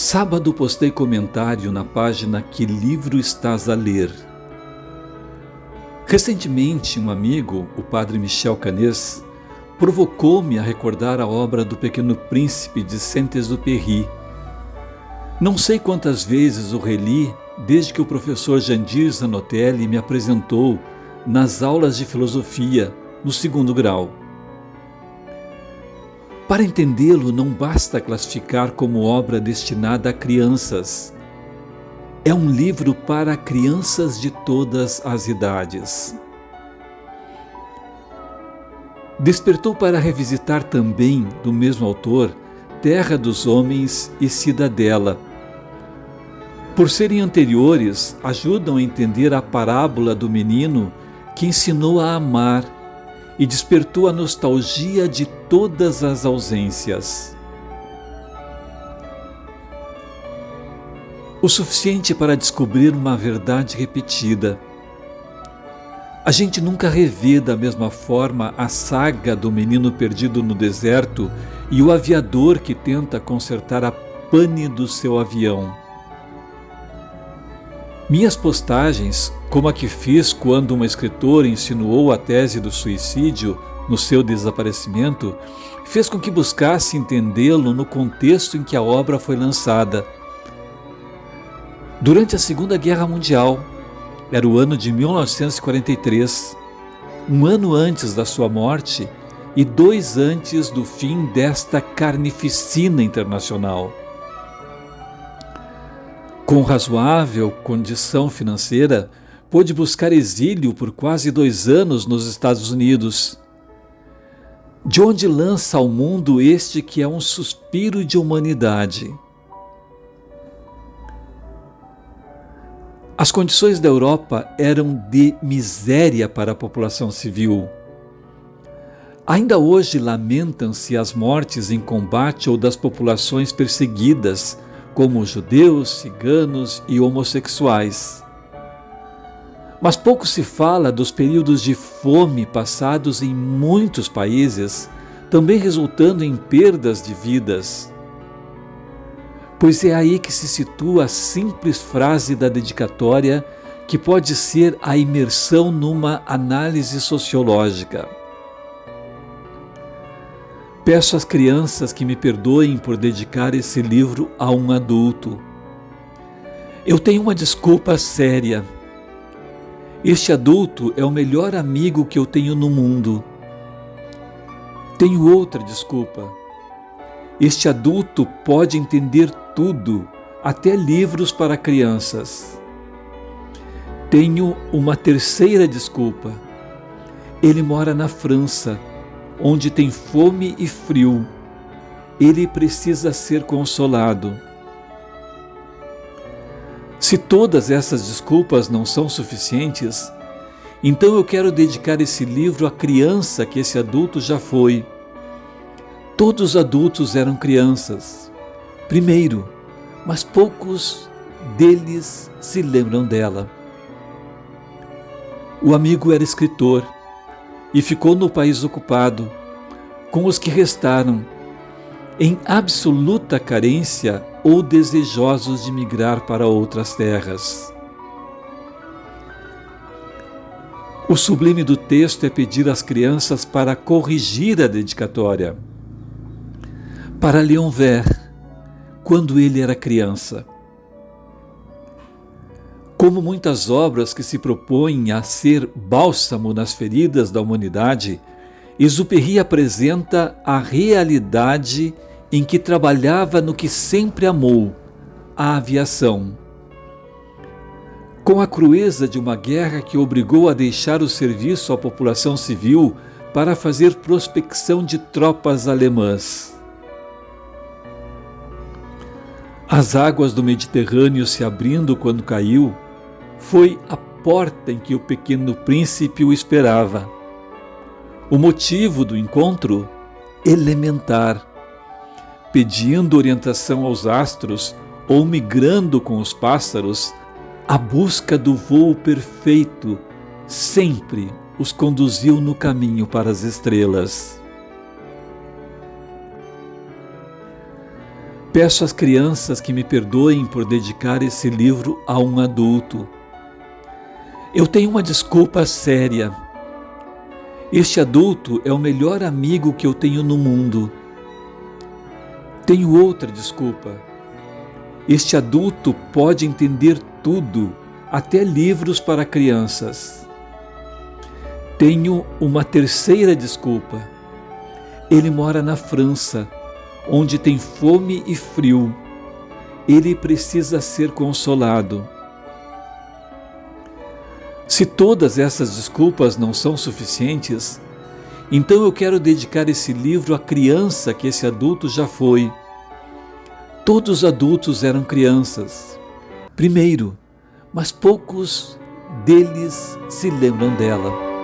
Sábado postei comentário na página Que Livro Estás a Ler? Recentemente, um amigo, o padre Michel Canês, provocou-me a recordar a obra do Pequeno Príncipe de Saint-Exupéry. Não sei quantas vezes o reli desde que o professor Jandir Zanotelli me apresentou nas aulas de filosofia no 2º grau. Para entendê-lo, não basta classificar como obra destinada a crianças. É um livro para crianças de todas as idades. Despertou para revisitar também, do mesmo autor, Terra dos Homens e Cidadela. Por serem anteriores, ajudam a entender a parábola do menino que ensinou a amar e despertou a nostalgia de todas as ausências. O suficiente para descobrir uma verdade repetida. A gente nunca revê da mesma forma a saga do menino perdido no deserto e o aviador que tenta consertar a pane do seu avião. Minhas postagens, como a que fiz quando uma escritora insinuou a tese do suicídio no seu desaparecimento, fez com que buscasse entendê-lo no contexto em que a obra foi lançada. Durante a Segunda Guerra Mundial, era o ano de 1943, um ano antes da sua morte e 2 antes do fim desta carnificina internacional. Com razoável condição financeira, pôde buscar exílio por quase 2 anos nos Estados Unidos, de onde lança ao mundo este que é um suspiro de humanidade. As condições da Europa eram de miséria para a população civil. Ainda hoje lamentam-se as mortes em combate ou das populações perseguidas, como judeus, ciganos e homossexuais. Mas pouco se fala dos períodos de fome passados em muitos países, também resultando em perdas de vidas. Pois é aí que se situa a simples frase da dedicatória, que pode ser a imersão numa análise sociológica. Peço às crianças que me perdoem por dedicar esse livro a um adulto. Eu tenho uma desculpa séria. Este adulto é o melhor amigo que eu tenho no mundo. Tenho outra desculpa. Este adulto pode entender tudo, até livros para crianças. Tenho uma terceira desculpa. Ele mora na França, onde tem fome e frio. Ele precisa ser consolado. Se todas essas desculpas não são suficientes, então eu quero dedicar esse livro à criança que esse adulto já foi. Todos os adultos eram crianças, primeiro, mas poucos deles se lembram dela. O amigo era escritor e ficou no país ocupado, com os que restaram, em absoluta carência ou desejosos de migrar para outras terras. O sublime do texto é pedir às crianças para corrigir a dedicatória. Para Léon Vert, quando ele era criança. Como muitas obras que se propõem a ser bálsamo nas feridas da humanidade, Exupéry apresenta a realidade em que trabalhava no que sempre amou, a aviação. Com a crueza de uma guerra que obrigou a deixar o serviço à população civil para fazer prospecção de tropas alemãs. As águas do Mediterrâneo se abrindo quando caiu, foi a porta em que o Pequeno Príncipe o esperava. O motivo do encontro? Elementar. Pedindo orientação aos astros ou migrando com os pássaros, a busca do voo perfeito sempre os conduziu no caminho para as estrelas. Peço às crianças que me perdoem por dedicar esse livro a um adulto. Eu tenho uma desculpa séria. Este adulto é o melhor amigo que eu tenho no mundo. Tenho outra desculpa. Este adulto pode entender tudo, até livros para crianças. Tenho uma terceira desculpa. Ele mora na França, onde tem fome e frio. Ele precisa ser consolado. Se todas essas desculpas não são suficientes, então eu quero dedicar esse livro à criança que esse adulto já foi. Todos os adultos eram crianças, primeiro, mas poucos deles se lembram dela.